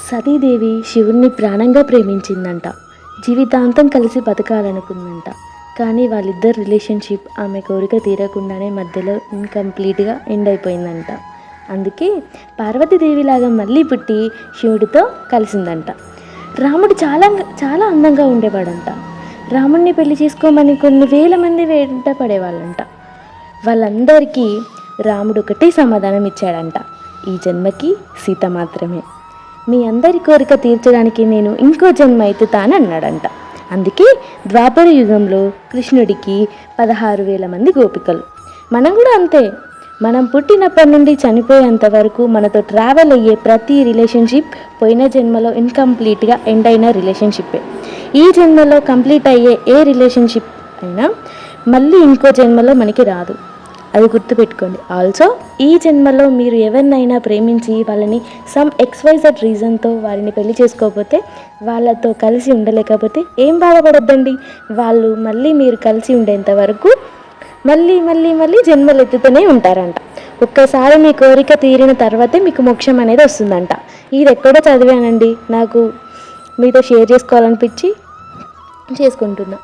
సతీదేవి శివుణ్ణి ప్రాణంగా ప్రేమించిందంట. జీవితాంతం కలిసి బతకాలనుకుందంట. కానీ వాళ్ళిద్దరు రిలేషన్షిప్ ఆమె కోరిక తీరకుండానే మధ్యలో ఇన్కంప్లీట్గా ఎండ్ అయిపోయిందంట. అందుకే పార్వతీదేవిలాగా మళ్ళీ పుట్టి శివుడితో కలిసిందంట. రాముడు చాలా చాలా అందంగా ఉండేవాడంట. రాముడిని పెళ్లి చేసుకోమని కొన్ని వేల మంది వెంట పడేవాళ్ళంట. వాళ్ళందరికీ రాముడు ఒకటే సమాధానం ఇచ్చాడంట: ఈ జన్మకి సీత మాత్రమే. మీ అందరి కోరిక తీర్చడానికి నేను ఇంకో జన్మ ఎత్తుతాను అన్నాడంట. అందుకే ద్వాపర యుగంలో కృష్ణుడికి 16,000 మంది గోపికలు. మనం కూడా అంతే. మనం పుట్టినప్పటి నుండి చనిపోయేంత వరకు మనతో ట్రావెల్ అయ్యే ప్రతి రిలేషన్షిప్ పోయిన జన్మలో ఇన్కంప్లీట్గా ఎండ్ అయిన రిలేషన్షిప్పే. ఈ జన్మలో కంప్లీట్ అయ్యే ఏ రిలేషన్షిప్ అయినా మళ్ళీ ఇంకో జన్మలో మనకి రాదు. అది గుర్తుపెట్టుకోండి. ఆల్సో ఈ జన్మలో మీరు ఎవరినైనా ప్రేమించి వాళ్ళని సమ్ XYZ రీజన్తో వారిని పెళ్లి చేసుకోకపోతే, వాళ్ళతో కలిసి ఉండలేకపోతే ఏం బాధపడొద్దండి. వాళ్ళు మళ్ళీ మీరు కలిసి ఉండేంత వరకు మళ్ళీ మళ్ళీ మళ్ళీ జన్మలు ఎత్తుతూనే ఉంటారంట. ఒక్కసారి మీ కోరిక తీరిన తర్వాతే మీకు మోక్షం అనేది వస్తుందంట. ఇది ఎక్కడో చదివానండి, నాకు మీతో షేర్ చేసుకోవాలనిపించి చేసుకుంటున్నా.